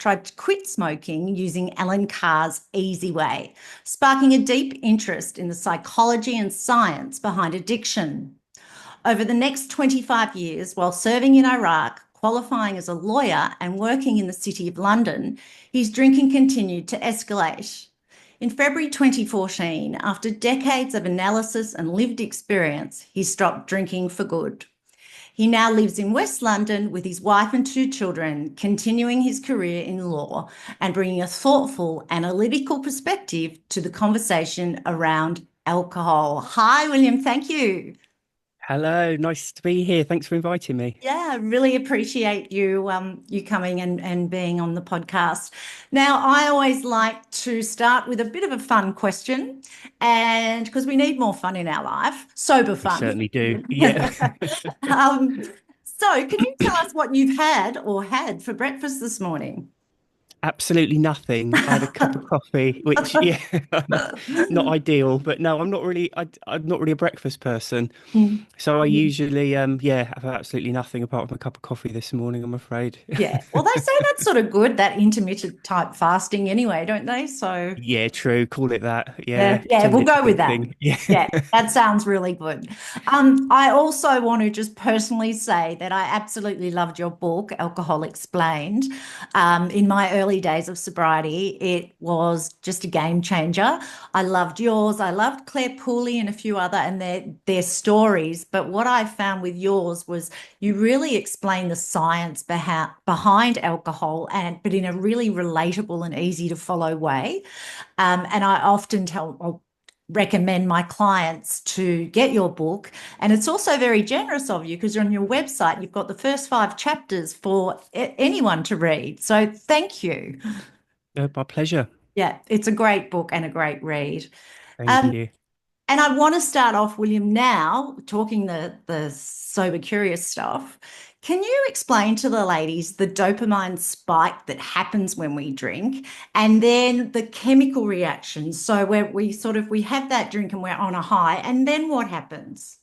tried to quit smoking using Alan Carr's Easy Way, sparking a deep interest in the psychology and science behind addiction. Over the next 25 years, while serving in Iraq, qualifying as a lawyer, and working in the City of London, his drinking continued to escalate. In February 2014, after decades of analysis and lived experience, he stopped drinking for good. He now lives in West London with his wife and two children, continuing his career in law and bringing a thoughtful, analytical perspective to the conversation around alcohol. Hi, William. Thank you. Hello, nice to be here. Thanks for inviting me. Yeah, I really appreciate you coming and being on the podcast. Now, I always like to start with a bit of a fun question, and because we need more fun in our life, sober We fun. certainly do. Yeah. Um, so can you tell us what you've had for breakfast this morning? Absolutely nothing. I had a cup of coffee, which yeah, not ideal, but no, I'm not really a breakfast person. So I usually yeah, have absolutely nothing apart from a cup of coffee this morning, I'm afraid. Yeah. Well, they say that's sort of good, that intermittent type fasting anyway, don't they? So Yeah, true. Call it that. yeah, Yeah, yeah, we'll go with intermittent that. thing. Yeah. Yeah, that sounds really good. I also want to just personally say that I absolutely loved your book, Alcohol Explained. In my early days of sobriety, it was just a game changer. I loved yours. I loved Claire Pooley and a few other and their stories. But what I found with yours was you really explain the science behind alcohol, and but in a really relatable and easy to follow way. And I often I'll recommend my clients to get your book. And it's also very generous of you because on your website, you've got the first five chapters for anyone to read. So thank you. My pleasure. Yeah, it's a great book and a great read. Thank Um, you. and I want to start off, William, now talking the sober curious stuff. Can you explain to the ladies the dopamine spike that happens when we drink and then the chemical reactions? So where we have that drink and we're on a high, and then what happens?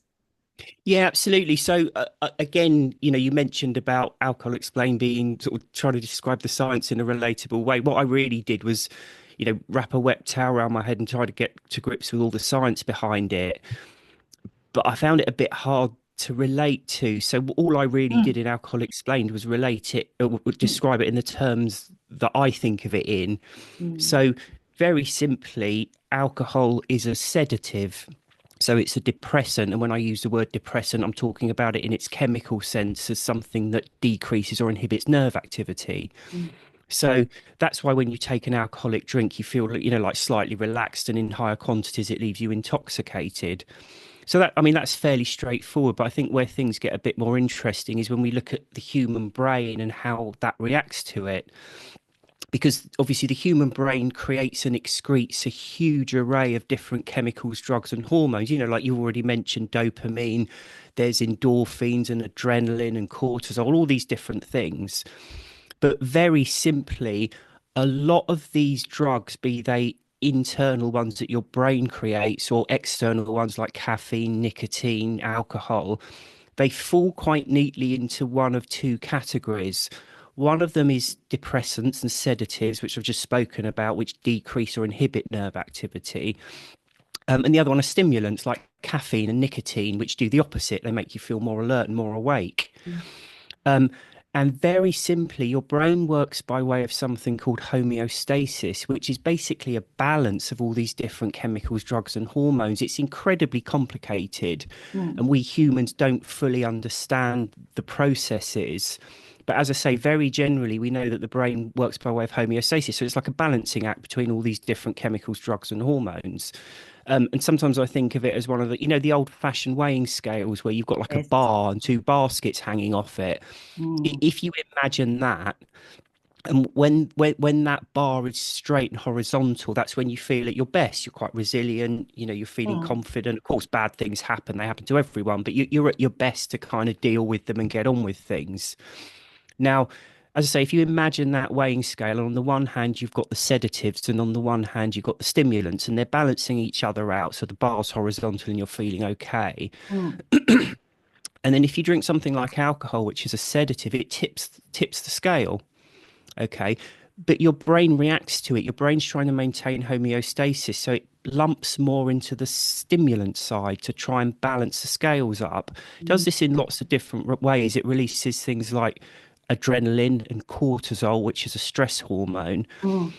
Yeah, absolutely. So again, you mentioned about alcohol explained being sort of trying to describe the science in a relatable way. What I really did was, wrap a wet towel around my head and try to get to grips with all the science behind it. But I found it a bit hard to relate to. So all I really did Mm, in alcohol explained was relate it, or describe it in the terms that I think of it in. mm, So very simply, alcohol is a sedative. So it's a depressant. And when I use the word depressant, I'm talking about it in its chemical sense as something that decreases or inhibits nerve activity. mm, So that's why when you take an alcoholic drink, you feel, like slightly relaxed, and in higher quantities, it leaves you intoxicated. So that, I mean, that's fairly straightforward. But I think where things get a bit more interesting is when we look at the human brain and how that reacts to it, because obviously the human brain creates and excretes a huge array of different chemicals, drugs, and hormones. Like you already mentioned, dopamine, there's endorphins and adrenaline and cortisol, all these different things. But very simply, a lot of these drugs, be they internal ones that your brain creates or external ones like caffeine, nicotine, alcohol, they fall quite neatly into one of two categories. One of them is depressants and sedatives, which I've just spoken about, which decrease or inhibit nerve activity. And the other one are stimulants like caffeine and nicotine, which do the opposite. They make you feel more alert and more awake. mm, Um, and very simply, your brain works by way of something called homeostasis, which is basically a balance of all these different chemicals, drugs, and hormones. It's incredibly complicated, mm. and we humans don't fully understand the processes. But as I say, very generally, we know that the brain works by way of homeostasis. So it's like a balancing act between all these different chemicals, drugs, and hormones. And sometimes I think of it as one of the old-fashioned weighing scales where you've got like a Yes. bar and two baskets hanging off it. Mm, If you imagine that, and when that bar is straight and horizontal, that's when you feel at your best. You're quite resilient. You're feeling mm. confident. Of course, bad things happen; they happen to everyone. But you're at your best to kind of deal with them and get on with things. Now, as I say, if you imagine that weighing scale, on the one hand, you've got the sedatives, and on the one hand, you've got the stimulants, and they're balancing each other out. So the bar's horizontal and you're feeling okay. Mm. And then if you drink something like alcohol, which is a sedative, it tips the scale. Okay. but your brain reacts to it. Your brain's trying to maintain homeostasis, so it lumps more into the stimulant side to try and balance the scales up. It does Mm, this in lots of different ways. It releases things like adrenaline and cortisol, which is a stress hormone. mm,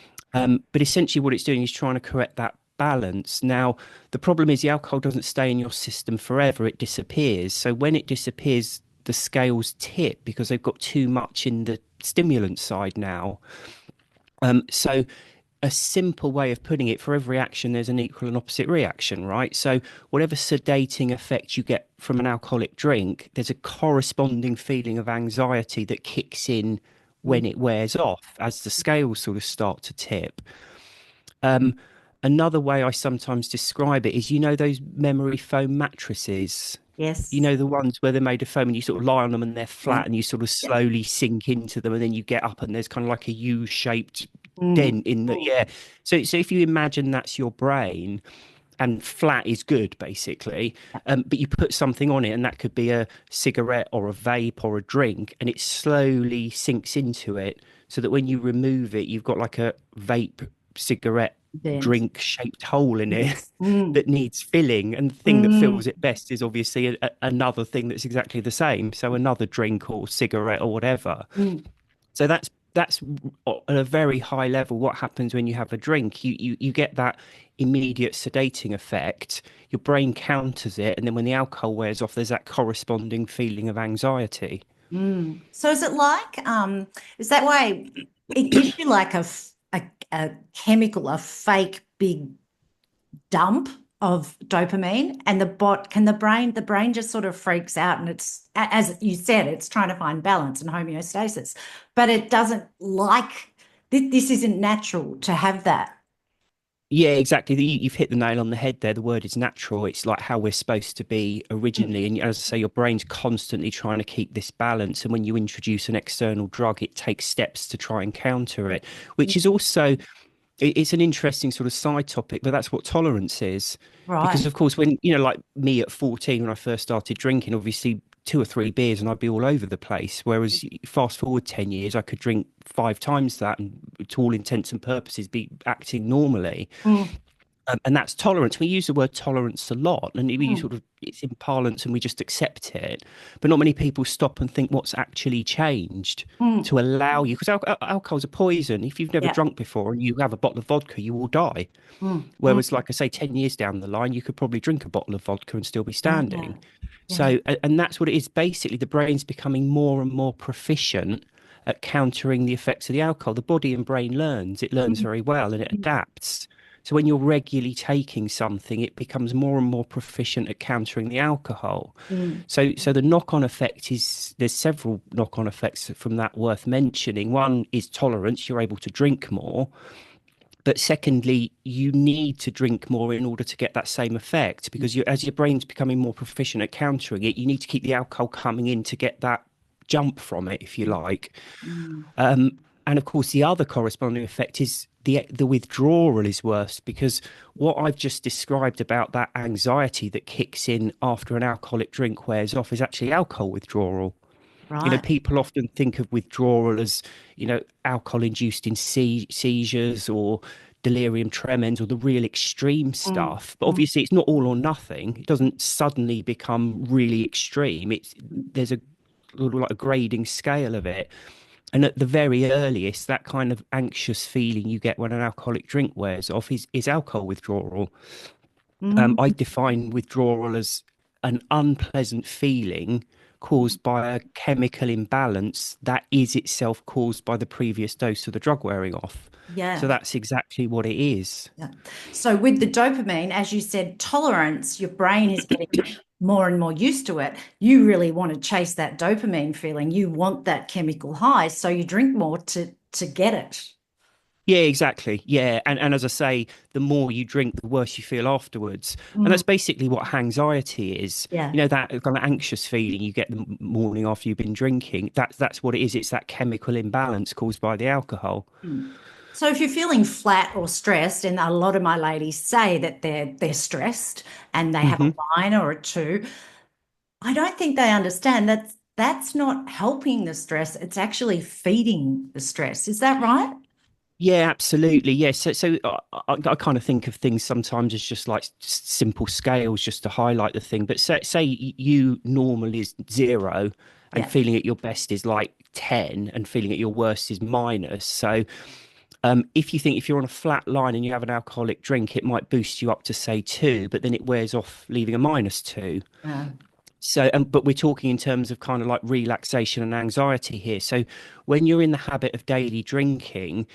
But essentially, what it's doing is trying to correct that balance. Now, the problem is the alcohol doesn't stay in your system forever, it disappears. So, when it disappears, the scales tip because they've got too much in the stimulant side now. So, a simple way of putting it, for every action, there's an equal and opposite reaction, right? So, whatever sedating effect you get from an alcoholic drink, there's a corresponding feeling of anxiety that kicks in when mm. it wears off as the scales sort of start to tip. Um, Another way I sometimes describe it is, those memory foam mattresses. Yes. The ones where they're made of foam and you sort of lie on them and they're Yeah. flat and you sort of Yeah. slowly sink into them and then you get up and there's kind of like a U-shaped Mm, dent in the, mm. yeah. So if you imagine that's your brain and flat is good basically, but you put something on it and that could be a cigarette or a vape or a drink and it slowly sinks into it so that when you remove it, you've got like a vape cigarette Dent. drink shaped hole in it Yes. Mm, that needs filling, and the thing that fills mm, it best is obviously another thing that's exactly the same, so another drink or cigarette or whatever. mm, So that's at a very high level what happens when you have a drink. You get that immediate sedating effect, your brain counters it, and then when the alcohol wears off there's that corresponding feeling of anxiety. mm. So is it like, is that way it gives you like a chemical, a fake big dump of dopamine, and the brain just sort of freaks out, and as you said, it's trying to find balance and homeostasis, but it doesn't like this isn't natural to have that. Yeah, exactly. You've hit the nail on the head there. The word is natural. It's like how we're supposed to be Mm, originally. And as I say, your brain's constantly trying to keep this balance. And when you introduce an external drug, it takes steps to try and counter it, which is mm. also, it's an interesting sort of side topic, but that's what tolerance is. Right. Because, of course, when, like me at 14, when I first started drinking, obviously two or three beers and I'd be all over the place. Whereas fast forward 10 years, I could drink five times that and to all intents and purposes be acting normally. Mm, And that's tolerance. We use the word tolerance a lot, and we mm, sort of it's in parlance, and we just accept it. But not many people stop and think what's actually changed mm. to allow you, because alcohol's a poison. If you've never Yeah. drunk before and you have a bottle of vodka, you will die. Mm, mm. Whereas, like I say, 10 years down the line, you could probably drink a bottle of vodka and still be Yeah. standing. Yeah. So, and that's what it is. Basically, the brain's becoming more and more proficient at countering the effects of the alcohol. The body and brain learns. It learns Mm, very well and it mm, adapts. So when you're regularly taking something, it becomes more and more proficient at countering the alcohol. mm. So the knock-on effect is there's several knock-on effects from that worth mentioning. One is tolerance. You're able to drink more. But secondly, you need to drink more in order to get that same effect because as your brain's becoming more proficient at countering it, you need to keep the alcohol coming in to get that jump from it, if you like. Mm. And of course, the other corresponding effect is the withdrawal is worse because what I've just described about that anxiety that kicks in after an alcoholic drink wears off is actually alcohol withdrawal. Right. People often think of withdrawal as, alcohol induced in seizures or delirium tremens or the real extreme Mm, stuff. But mm, obviously, it's not all or nothing. It doesn't suddenly become really extreme. There's a little like a grading scale of it. And at the very earliest, that kind of anxious feeling you get when an alcoholic drink wears off is alcohol withdrawal. mm. I define withdrawal as an unpleasant feeling caused by a chemical imbalance that is itself caused by the previous dose of the drug wearing off. So Yeah. that's exactly what it is. Yeah. So with the dopamine, as you said, tolerance, your brain is getting more and more used to it. You really want to chase that dopamine feeling. You want that chemical high, so you drink more to get it. Yeah, exactly. Yeah. And as I say, the more you drink, the worse you feel afterwards. And Mm, that's basically what anxiety is. yeah. That kind of anxious feeling you get the morning after you've been drinking. That's what it is. It's that chemical imbalance caused by the alcohol. Mm. So if you're feeling flat or stressed, and a lot of my ladies say that they're stressed and they have a Hmm. wine or a two, I don't think they understand that that's not helping the stress. It's actually feeding the stress. Is that right? Yeah, absolutely. Yeah. So I kind of think of things sometimes as just like simple scales just to highlight the thing. But say you normal is 0 and Yeah. feeling at your best is like 10 and feeling at your worst is minus. So if you think if you're on a flat line and you have an alcoholic drink, it might boost you up to say 2, but then it wears off, leaving a -2. Uh, So, but we're talking in terms of kind of like relaxation and anxiety here. So, when you're in the habit of daily drinking,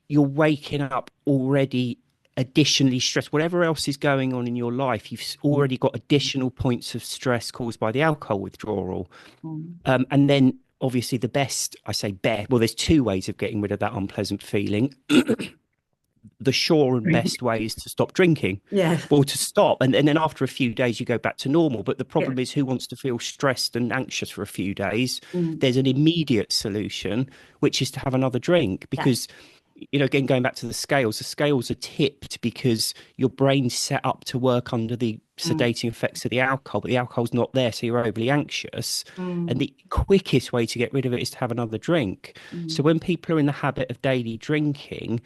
you're waking up already additionally stressed. Whatever else is going on in your life, you've already got additional points of stress caused by the alcohol withdrawal. mm, And then, obviously, the best, I say best, well, there's two ways of getting rid of that unpleasant feeling. The sure and best way is to stop drinking yeah. or to stop. And then after a few days, you go back to normal. But the Yeah. problem is, who wants to feel stressed and anxious for a few days? Mm, There's an immediate solution, which is to have another drink yeah. because, again, going back to the scales are tipped because your brain's set up to work under the Mm, sedating effects of the alcohol, but the alcohol's not there, so you're overly anxious. And mm, the quickest way to get rid of it is to have another drink. So mm, when people are in the habit of daily drinking,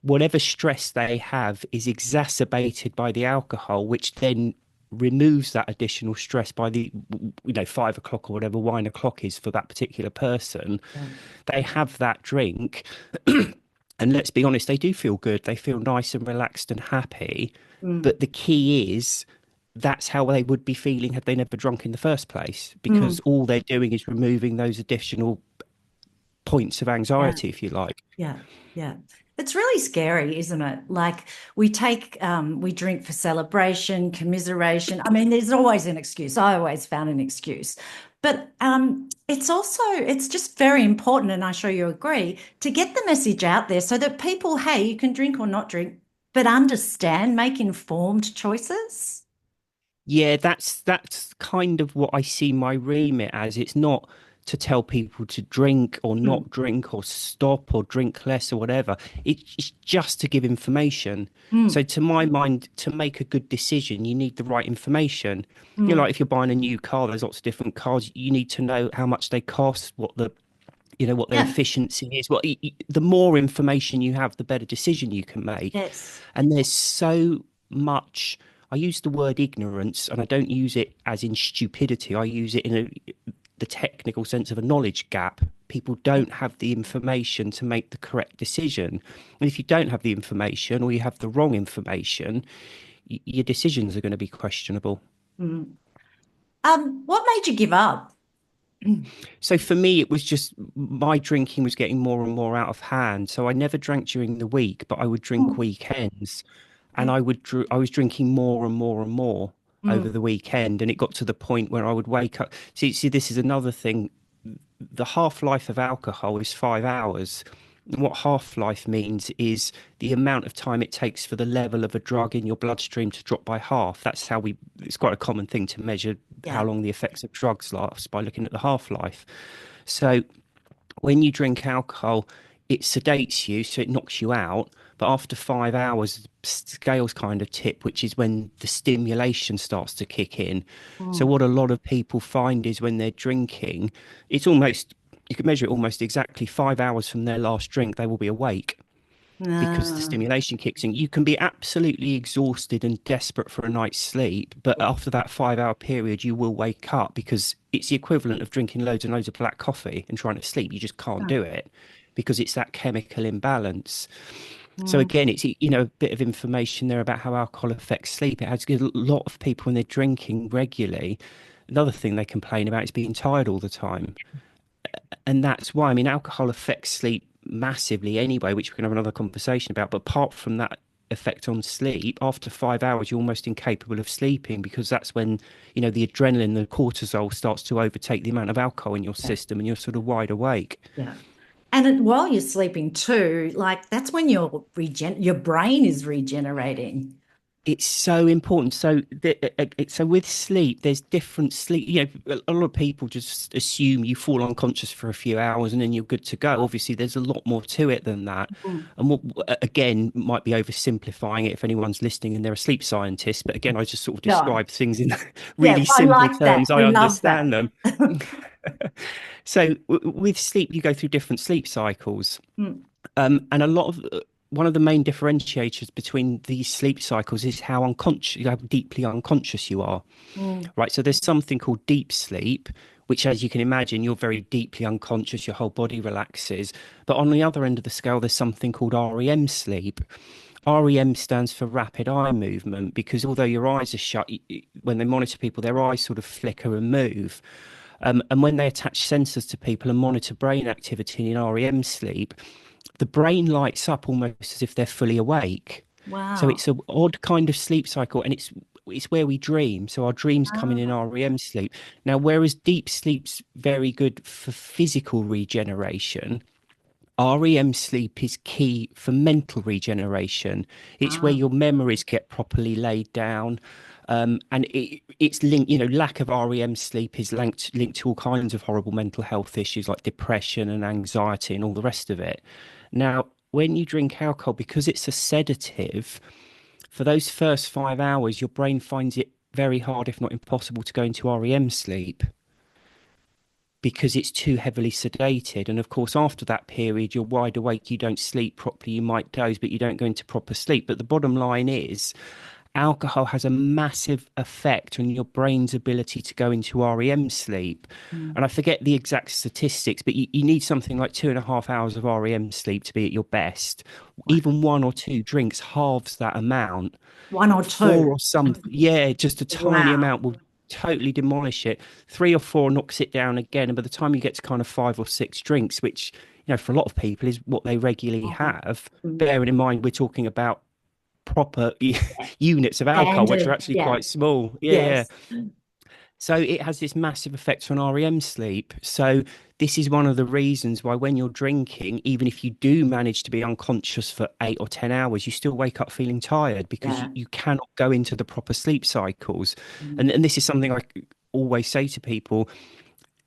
whatever stress they have is exacerbated by the alcohol, which then removes that additional stress by the 5 o'clock or whatever wine o'clock is for that particular person. yeah. They have that drink, and let's be honest, they do feel good. They feel nice and relaxed and happy. Mm, But the key is that's how they would be feeling had they never drunk in the first place, mm, because all they're doing is removing those additional points of yeah. anxiety, if you like. Yeah, yeah. It's really scary, isn't it? Like we drink for celebration, commiseration. I mean, there's always an excuse. I always found an excuse. But it's just very important, and I'm sure you agree, to get the message out there so that people, hey, you can drink or not drink, but understand, make informed choices. Yeah, that's kind of what I see my remit as. It's not to tell people to drink or Mm, not drink or stop or drink less or whatever. It's just to give information. So mm, to my mind, to make a good decision, you need the right information. mm. Like if you're buying a new car, there's lots of different cars. You need to know how much they cost, what their Yeah. efficiency is. The more information you have, the better decision you can make. Yes. And there's so much. I use the word ignorance, and I don't use it as in stupidity. I use it in the technical sense of a knowledge gap. People don't have the information to make the correct decision. And if you don't have the information or you have the wrong information, your decisions are going to be questionable. Mm. What made you give up? So for me, it was just my drinking was getting more and more out of hand. So I never drank during the week, but I would drink Mm, weekends, and I was drinking more and more and more over mm, the weekend, and it got to the point where I would wake up. See, this is another thing. The half life of alcohol is 5 hours. And what half life means is the amount of time it takes for the level of a drug in your bloodstream to drop by half. It's quite a common thing to measure how yeah. long the effects of drugs last by looking at the half life. So when you drink alcohol, it sedates you, so it knocks you out. But after 5 hours, the scales kind of tip, which is when the stimulation starts to kick in. So Mm. what a lot of people find is when they're drinking, it's almost you can measure it almost exactly 5 hours from their last drink, they will be awake because the Ah, stimulation kicks in. You can be absolutely exhausted and desperate for a night's sleep, but yeah. after that 5 hour period, you will wake up because it's the equivalent of drinking loads and loads of black coffee and trying to sleep. You just can't Ah, do it because it's that chemical imbalance. So mm, again, it's a bit of information there about how alcohol affects sleep. It has a lot of people when they're drinking regularly. Another thing they complain about is being tired all the time, and that's why, I mean, alcohol affects sleep massively anyway, which we can have another conversation about. But apart from that effect on sleep, after 5 hours, you're almost incapable of sleeping because that's when, the adrenaline, the cortisol starts to overtake the amount of alcohol in your yeah, system and you're sort of wide awake. yeah. And while you're sleeping too, like that's when your brain is regenerating. It's so important. So with sleep, there's different sleep. A lot of people just assume you fall unconscious for a few hours and then you're good to go. Obviously, there's a lot more to it than that. Mm. And what again might be oversimplifying it if anyone's listening and they're a sleep scientist. But again, I just sort of No, describe things in yeah, really I simple like that. terms. I We love that. understand them. So with sleep, you go through different sleep cycles. Mm, And a lot of one of the main differentiators between these sleep cycles is how unconscious, how deeply unconscious you are. Mm. Right. So there's something called deep sleep, which, as you can imagine, you're very deeply unconscious, your whole body relaxes. But on the other end of the scale, there's something called REM sleep. REM stands for rapid eye movement because although your eyes are shut, when they monitor people, their eyes sort of flicker and move. And when they attach sensors to people and monitor brain activity in REM sleep, the brain lights up almost as if they're fully awake. So Wow. it's an odd kind of sleep cycle, and it's where we dream. So our dreams come in Ah, REM sleep. Now, whereas deep sleep's very good for physical regeneration, REM sleep is key for mental regeneration. It's where ah, your memories get properly laid down. And it's linked, lack of REM sleep is linked to all kinds of horrible mental health issues like depression and anxiety and all the rest of it. Now, when you drink alcohol, because it's a sedative, for those first 5 hours, your brain finds it very hard, if not impossible, to go into REM sleep because it's too heavily sedated. And of course, after that period, you're wide awake, you don't sleep properly, you might doze, but you don't go into proper sleep. But the bottom line is, alcohol has a massive effect on your brain's ability to go into REM sleep. mm, And I forget the exact statistics, but you need something like 2.5 hours of REM sleep to be at your best. wow. Even one or two drinks halves that amount. One or two. Four or something, yeah, just a tiny Wow. amount will totally demolish it. Three or four knocks it down again. And by the time you get to kind of five or six drinks, which, for a lot of people is what they regularly Oh, have, mm, bearing in mind we're talking about proper yeah. units of alcohol, which are Standard. actually Yeah. quite small. Yeah, yeah. Yes. So it has this massive effect on REM sleep. So this is one of the reasons why when you're drinking, even if you do manage to be unconscious for 8 or 10 hours, you still wake up feeling tired because Yeah. you cannot go into the proper sleep cycles. Mm, And this is something I always say to people,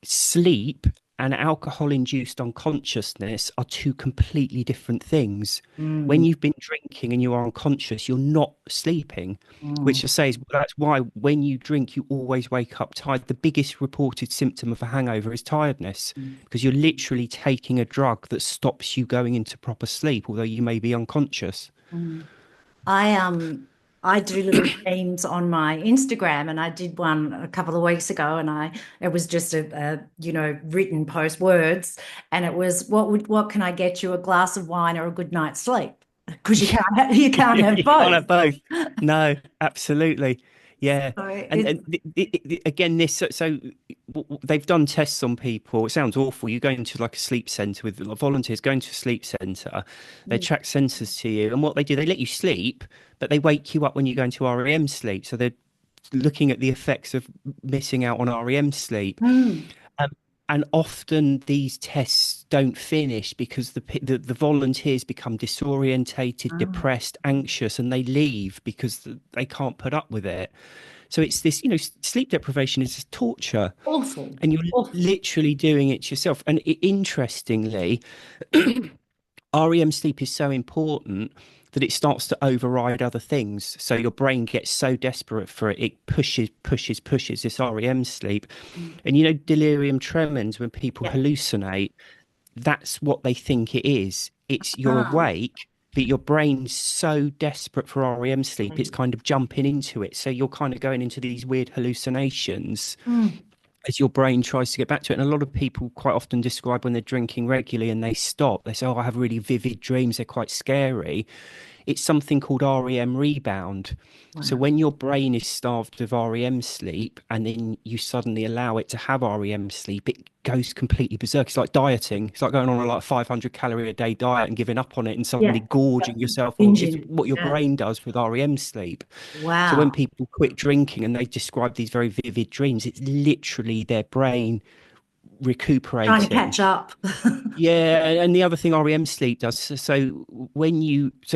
sleep and alcohol induced unconsciousness are two completely different things. When mm, you've been drinking and you are unconscious, you're not sleeping, mm, which I say is that's why when you drink, you always wake up tired. The biggest reported symptom of a hangover is tiredness mm, because you're literally taking a drug that stops you going into proper sleep, although you may be unconscious. mm. I do little memes on my Instagram, and I did one a couple of weeks ago, and it was just a written post words, and it was what can I get you, a glass of wine or a good night's sleep? Because you can't have You can't both. have both. No, absolutely. Yeah. So And again, they've done tests on people. It sounds awful. You go into like a sleep center with volunteers going to a sleep center. They mm, track sensors to you. And what they do, they let you sleep, but they wake you up when you go into REM sleep. So they're looking at the effects of missing out on REM sleep. mm, Um, and often these tests don't finish because the volunteers become disorientated, ah, depressed, anxious, and they leave because they can't put up with it. So it's this, sleep deprivation is just torture, awful, and you're awful. literally doing it yourself. And interestingly, REM sleep is so important that it starts to override other things. So your brain gets so desperate for it, it pushes this REM sleep. Mm. And delirium tremens, when people Yeah. hallucinate, that's what they think it is. It's you're Ah, awake, but your brain's so desperate for REM sleep, it's kind of jumping into it. So you're kind of going into these weird hallucinations mm, as your brain tries to get back to it. And a lot of people quite often describe when they're drinking regularly and they stop, they say, oh, I have really vivid dreams. They're quite scary. It's something called REM rebound. So wow. when your brain is starved of REM sleep and then you suddenly allow it to have REM sleep, it goes completely berserk. It's like dieting. It's like going on a like 500 calorie a day diet and giving up on it and Yeah. suddenly gorging yourself. Or it's Binging. what your Yeah. brain does with REM sleep. So when Wow. people quit drinking and they describe these very vivid dreams, it's literally their brain Trying to recuperating. catch up. Yeah, and the other thing REM sleep does, so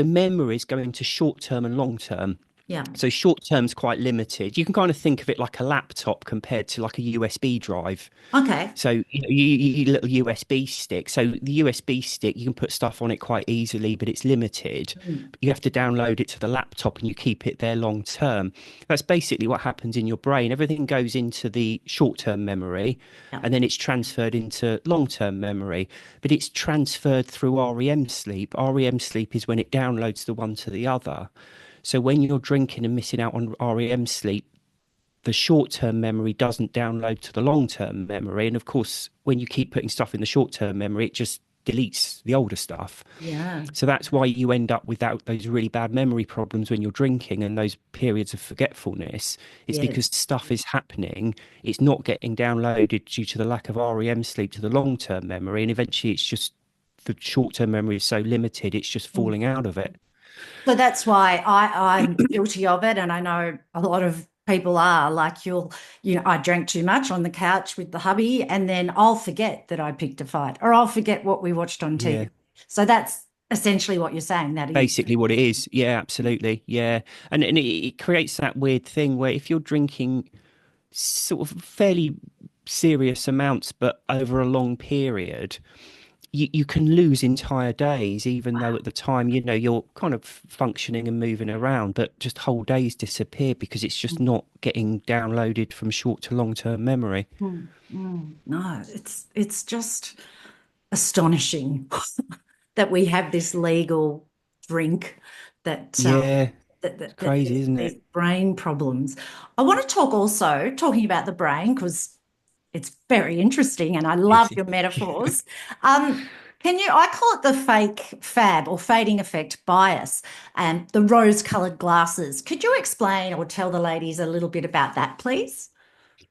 memories go into short term and long term. Yeah. So short term's quite limited. You can kind of think of it like a laptop compared to like a USB drive. Okay. So you little USB stick. So the USB stick, you can put stuff on it quite easily, but it's limited. Mm. You have to download it to the laptop and you keep it there long term. That's basically what happens in your brain. Everything goes into the short term memory Yeah. and then it's transferred into long term memory, but it's transferred through REM sleep. REM sleep is when it downloads the one to the other. So when you're drinking and missing out on REM sleep, the short term memory doesn't download to the long term memory. And of course, when you keep putting stuff in the short term memory, it just deletes the older stuff. Yeah. So that's why you end up with those really bad memory problems when you're drinking and those periods of forgetfulness. It's because Yes. stuff is happening. It's not getting downloaded due to the lack of REM sleep to the long term memory. And eventually, it's just the short term memory is so limited, it's just Mm. falling out of it. So that's why I'm guilty of it. And I know a lot of people are like, I drank too much on the couch with the hubby, and then I'll forget that I picked a fight or I'll forget what we watched on TV. Yeah. So that's essentially what you're saying. That is. Basically what it is. Yeah, absolutely. Yeah. And it creates that weird thing where if you're drinking sort of fairly serious amounts, but over a long period, you can lose entire days, even though at the time, you're kind of functioning and moving around, but just whole days disappear because it's just not getting downloaded from short to long term memory. Mm, no, it's just astonishing that we have this legal drink that Yeah, it's that crazy, isn't these it? brain problems. I want to talk also talking about the brain because it's very interesting and I love Yes. your metaphors. Um, I call it the fake fab or fading effect bias and the rose-colored glasses. Could you explain or tell the ladies a little bit about that, please?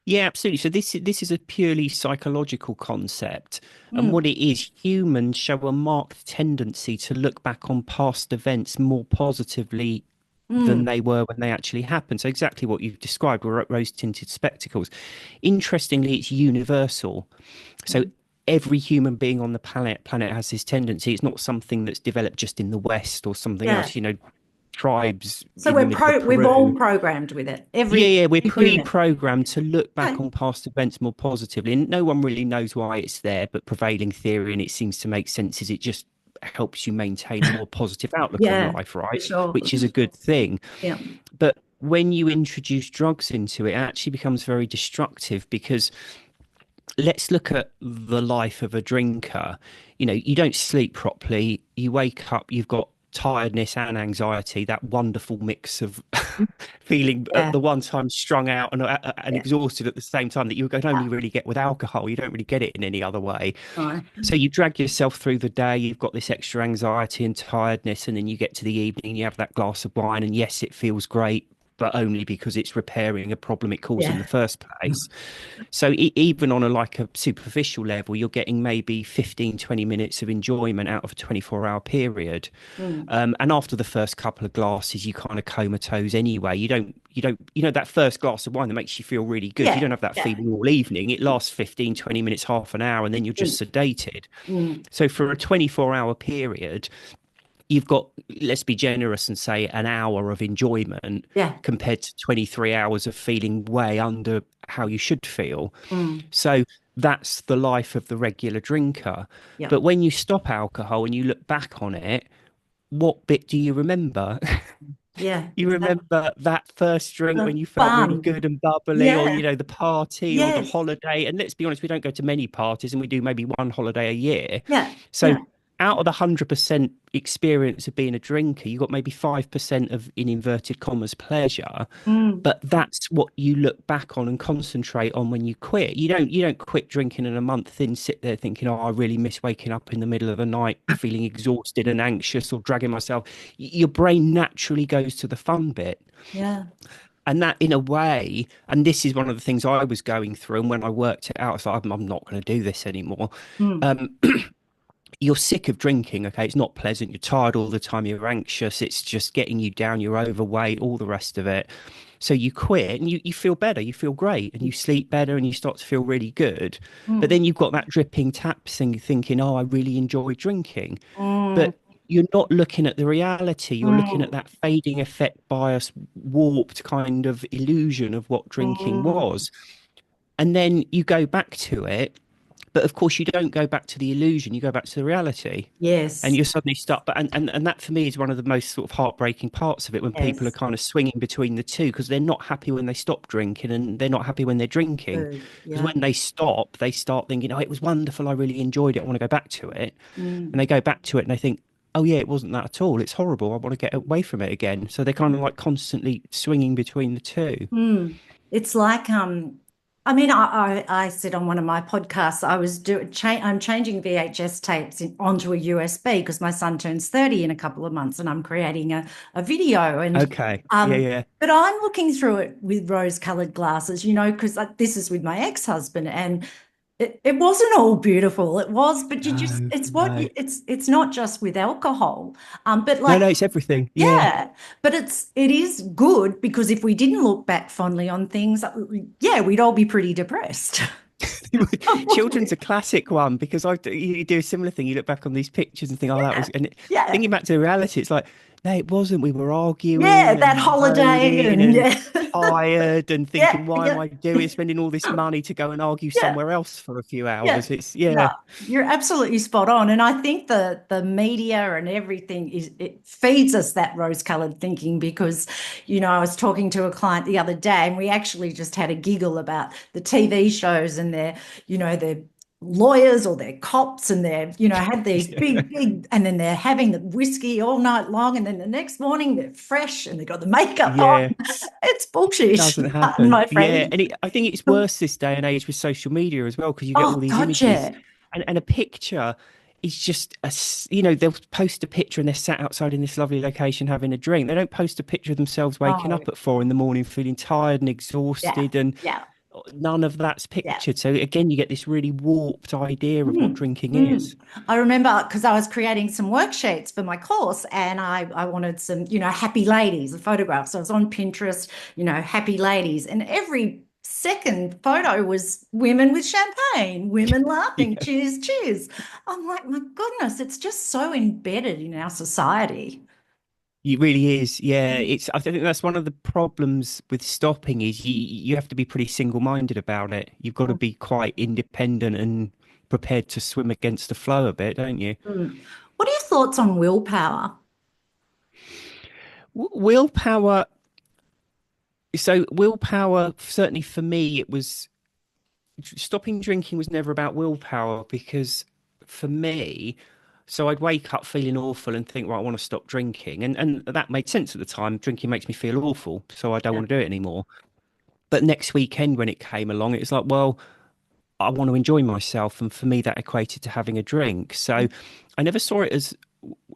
Yeah, absolutely. So this is a purely psychological concept, and Mm, what it is, humans show a marked tendency to look back on past events more positively than mm, they were when they actually happened. So exactly what you've described were rose-tinted spectacles. Interestingly, it's universal. So mm. every human being on the planet has this tendency. It's not something that's developed just in the West or something Yeah. else. Tribes So in the middle of we've all Peru. programmed with it. Yeah, Every yeah, we're human. pre-programmed to look back Okay. on past events more positively, and no one really knows why it's there. But prevailing theory, and it seems to make sense, is it just helps you maintain a more positive outlook on Yeah, life, for right? sure. Which is a good thing. Yeah. But when you introduce drugs into it, it actually becomes very destructive because let's look at the life of a drinker. You don't sleep properly. You wake up, you've got tiredness and anxiety, that wonderful mix of feeling at Yeah. the one time strung out and Yeah. exhausted at the same time that you can only really get with alcohol. You don't really get it in any other way. No. So you drag yourself through the day, you've got this extra anxiety and tiredness, and then you get to the evening, you have that glass of wine, and yes, it feels great, but only because it's repairing a problem it caused in the Yeah. first place. So even on a superficial level, you're getting maybe 15, 20 minutes of enjoyment out of a 24-hour period. Mm. And after the first couple of glasses, you kind of comatose anyway. That first glass of wine that makes you feel really good. You Yeah. don't have that Yeah. feeling all evening. It lasts 15, 20 minutes, half an hour, and then you're just Mm. sedated. Mm. So for a 24-hour period, you've got, let's be generous and say an hour of enjoyment Yeah. compared to 23 hours of feeling way under how you should feel. Mm. So that's the life of the regular drinker. Yeah. But when you stop alcohol and you look back on it, what bit do you remember? Yeah. You Exactly. remember that first drink when you felt really Fun. good and bubbly, or Yeah. the party or the Yes. holiday. And let's be honest, we don't go to many parties and we do maybe one holiday a year. Yeah. So Yeah. out of the 100% experience of being a drinker, you got maybe 5% of, in inverted commas, pleasure. Mm. But that's what you look back on and concentrate on when you quit. You don't quit drinking in a month and sit there thinking, oh, I really miss waking up in the middle of the night feeling exhausted and anxious or dragging myself. Your brain naturally goes to the fun bit. Yeah. And that, in a way, and this is one of the things I was going through, and when I worked it out, I was like, I'm not going to do this anymore. Mm. Um, you're sick of drinking, okay? It's not pleasant. You're tired all the time. You're anxious. It's just getting you down. You're overweight, all the rest of it. So you quit and you feel better. You feel great and you sleep better and you start to feel really good. But Mm. then you've got that dripping tap thing thinking, oh, I really enjoy drinking. Mm. But you're not looking at the reality. You're looking at Mm, that fading effect bias, warped kind of illusion of what drinking mm. was. And then you go back to it, but of course you don't go back to the illusion, you go back to the reality. And Yes, you're suddenly stuck. But and that for me is one of the most sort of heartbreaking parts of it when people are yes. kind of swinging between the two because they're not happy when they stop drinking and they're not happy when they're drinking. Because Yeah. when they stop, they start thinking, oh, it was wonderful. I really enjoyed it. I want to go back to it. And they Mm. go back to it and they think, oh, yeah, it wasn't that at all. It's horrible. I want to get away from it again. So they're kind of like constantly swinging between the two. Mm. It's like I mean I said on one of my podcasts I was I'm changing VHS tapes onto a USB because my son turns 30 in a couple of months and I'm creating a video and Okay. Yeah, um yeah. but I'm looking through it with rose-colored glasses, you know, because this is with my ex-husband and it wasn't all beautiful. It was, but you just No, it's what no. it's not just with alcohol. But No, like no, it's everything. Yeah. yeah, but it is good because if we didn't look back fondly on things, yeah, we'd all be pretty depressed. Children's a classic one because you do a similar thing. You look back on these pictures and think, oh, that Yeah, was, and yeah, thinking back to the reality, it's like, no, it wasn't. We were yeah, arguing that and holiday moaning and and yeah, tired and yeah, thinking, why am yeah, I doing spending all this money to go and argue yeah. somewhere else for a few Yeah, hours? It's yeah, yeah, you're absolutely spot on. And I think the media and everything it feeds us that rose-colored thinking because, you know, I was talking to a client the other day and we actually just had a giggle about the TV shows and their lawyers or their cops and had these yeah, big, and then they're having the whiskey all night long and then the next morning they're fresh and they've got the makeup on. yeah. It's bullshit, Doesn't pardon happen. my Yeah, friend. and I think it's worse this day and age with social media as well because you get all Oh, these God, images, yeah. and a picture is just they'll post a picture and they're sat outside in this lovely location having a drink. They don't post a picture of themselves waking Oh, up at 4 in the morning feeling tired and yeah, exhausted, and yeah. none of that's Yeah. pictured. So again, you get this really warped idea of what Mm, drinking mm. is. I remember because I was creating some worksheets for my course and I wanted some, happy ladies, the photographs. So I was on Pinterest, happy ladies. And every second photo was women with champagne, women laughing, Yeah. cheers, cheers. I'm like, my goodness, it's just so embedded in our society. It really is, yeah. I think that's one of the problems with stopping is you have to be pretty single-minded about it. You've got to be quite independent and prepared to swim against the flow a bit, don't you? Mm. What are your thoughts on willpower? Willpower. So willpower, certainly for me, it was stopping drinking was never about willpower because for me, so I'd wake up feeling awful and think, right, I want to stop drinking, and that made sense at the time. Drinking makes me feel awful, so I don't Yeah. want to do it anymore. But next weekend when it came along, it's like, well, I want to enjoy myself. And for me, that equated to having a drink. So I never saw it as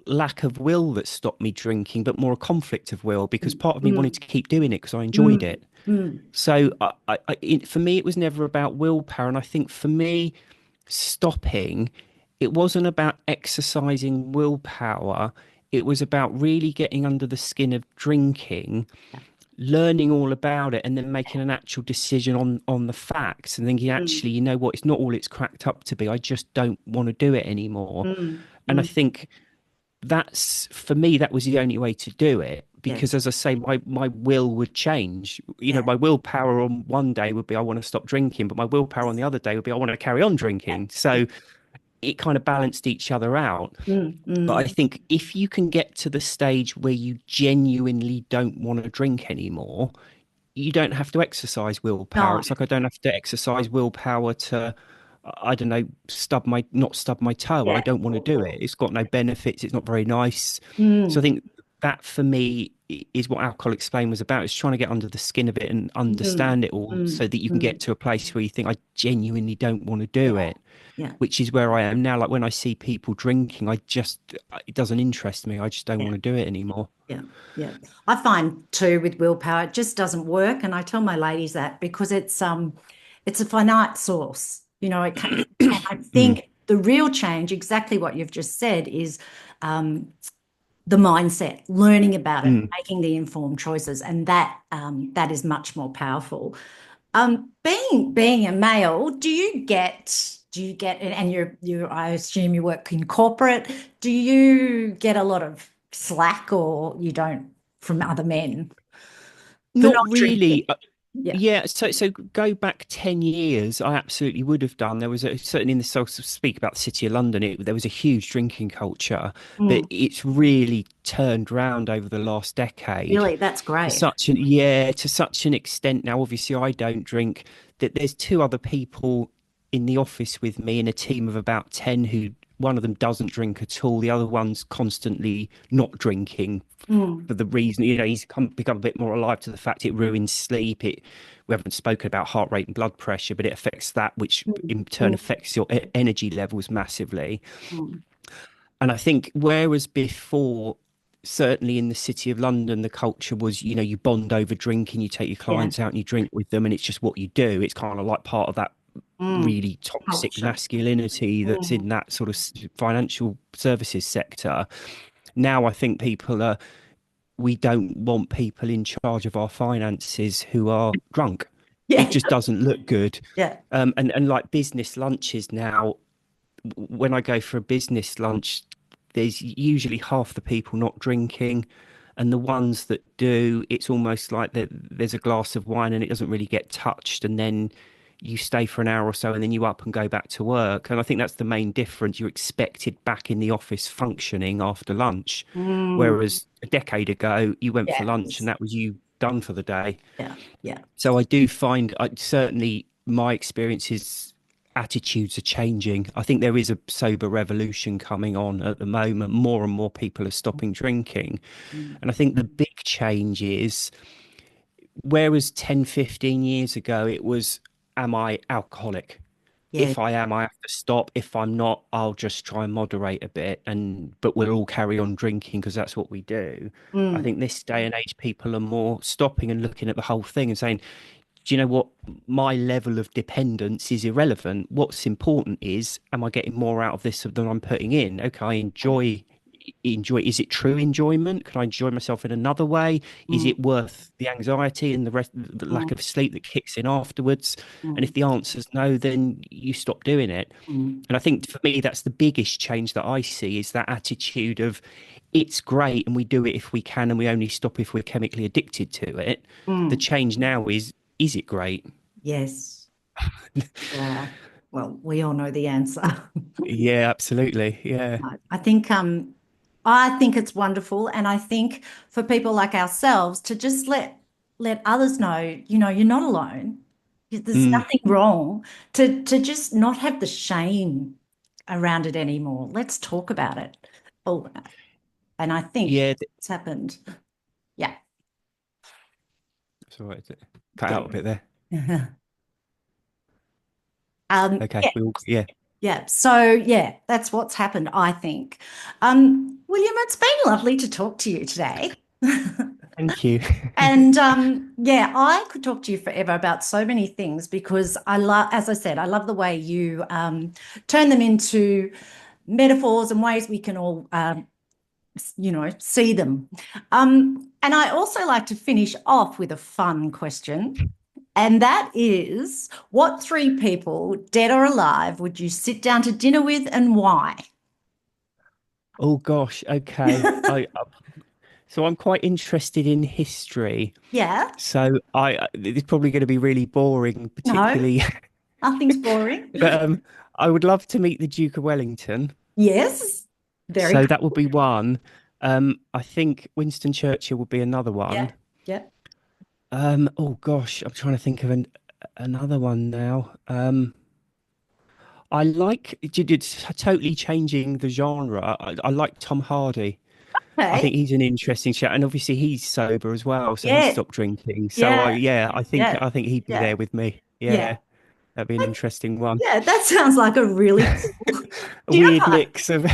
lack of will that stopped me drinking, but more a conflict of will because part of me wanted Mm, to keep doing it because I enjoyed mm, it. mm. So for me, it was never about willpower. And I think for me, stopping, it wasn't about exercising willpower. It was about really getting under the skin of drinking, learning all about it and then making an actual decision on the facts and thinking actually, Mm, you know what, it's not all it's cracked up to be. I just don't want to do it anymore. mm, And I mm. think that's for me that was the only way to do it because Yes. as I say my will would change. You know, Yeah. my willpower on one day would be I want to stop drinking, but my willpower on the other day would be I want to carry on Yeah. drinking. So it kind of balanced each other out. Mm, But I mm. think if you can get to the stage where you genuinely don't want to drink anymore, you don't have to exercise willpower. No. It's like I don't have to exercise willpower to, I don't know, not stub my toe. Well, I Yeah. don't want to do it. It's got no benefits. It's not very nice. So I Mm, think that for me is what Alcohol Explained was about. Is trying to get under the skin of it and mm, understand it all, so mm, that you can get mm. to a place where you think I genuinely don't want to do Yeah. it. Yeah. Which is where I am now. Like when I see people drinking, it doesn't interest me. I just don't Yeah. want to do it anymore. Yeah. Yeah. I find too with willpower, it just doesn't work. And I tell my ladies that because it's a finite source. And I Mm, think the real change, exactly what you've just said, is um, the mindset, learning about it, mm. making the informed choices, and that is much more powerful. Being a male, do you get? do you get, and I assume you work in corporate, do you get a lot of slack or you don't from other men for Not not drinking? really. Yeah. Yeah, so go back 10 years, I absolutely would have done. There was certainly in the sort of speak about the City of London, there was a huge drinking culture, but Mm, it's really turned round over the last decade really, that's great. to such an extent now. Obviously, I don't drink. That there's two other people in the office with me in a team of about 10 who one of them doesn't drink at all. The other one's constantly not drinking Mm, for the reason, he's become a bit more alive to the fact it ruins sleep. We haven't spoken about heart rate and blood pressure, but it affects that, which mm, in turn mm, affects your energy levels massively. mm. And I think whereas before, certainly in the City of London, the culture was, you bond over drinking, you take your Yeah. clients out and you drink with them, and it's just what you do. It's kind of like part of that Mm, really toxic culture. masculinity that's Mm, in that sort of financial services sector. Now I think we don't want people in charge of our finances who are drunk. It yeah. just doesn't look good. Yeah. And like business lunches now, when I go for a business lunch, there's usually half the people not drinking, and the ones that do, it's almost like there's a glass of wine and it doesn't really get touched, and then you stay for an hour or so and then you up and go back to work. And I think that's the main difference. You're expected back in the office functioning after lunch, Mm, whereas a decade ago you went for lunch and yes. that was you done for the day. Yeah. Yeah. So I do find, certainly my experience is attitudes are changing. I think there is a sober revolution coming on at the moment. More and more people are stopping drinking. Mm, And I think the big change is, whereas 10, 15 years ago, it was, am I alcoholic? yeah. If I am, I have to stop. If I'm not, I'll just try and moderate a bit, but we'll all carry on drinking because that's what we do. I Mm, think this day and age, people are more stopping and looking at the whole thing and saying, do you know what? My level of dependence is irrelevant. What's important is, am I getting more out of this than I'm putting in? Okay, I enjoy. Is it true enjoyment? Can I enjoy myself in another way? Is mm, it worth the anxiety and the lack mm, of sleep that kicks in afterwards? And mm, if the answer's no, then you stop doing it. mm, And I think for me, that's the biggest change that I see, is that attitude of, it's great and we do it if we can and we only stop if we're chemically addicted to it. The mm. change now is it great? Yes. Yeah. Well, we all know the answer. Yeah, absolutely. Yeah. I think it's wonderful, and I think for people like ourselves to just let others know, you're not alone. There's Mm, nothing wrong to just not have the shame around it anymore. Let's talk about it. Oh, and I think yeah. it's happened. Yeah. So what is it? Cut out a bit there. Yeah. Okay. Yeah. Yeah. Yeah. So yeah, that's what's happened, I think. William, it's been lovely to talk to you today. Thank you. And yeah, I could talk to you forever about so many things because I love, as I said, I love the way you turn them into metaphors and ways we can all, see them. And I also like to finish off with a fun question. And that is, what three people, dead or alive, would you sit down to dinner with and why? Oh gosh. Okay. So I'm quite interested in history. Yeah. So it's probably going to be really boring, No, particularly, nothing's boring. but I would love to meet the Duke of Wellington. Yes. Very So that would cool. be one. I think Winston Churchill would be another Yeah. one. Yeah. Oh gosh, I'm trying to think of another one now. It's totally changing the genre. I like Tom Hardy. I Okay. think he's an interesting chat, and obviously he's sober as well, so he Yeah. stopped drinking. So Yeah. Yeah. I think he'd be Yeah. there with me. Yeah. Yeah, that'd be an interesting one. Yeah. That sounds like a really cool A dinner weird party. mix of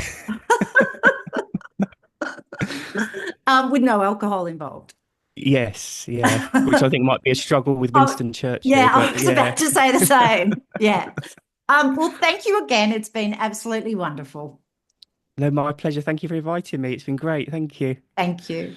With no alcohol involved. yes, yeah, which I think might be a struggle with Oh, Winston Churchill, yeah, I but was yeah. about to say the same. Yeah. Well, thank you again. It's been absolutely wonderful. No, my pleasure. Thank you for inviting me. It's been great. Thank you. Thank you.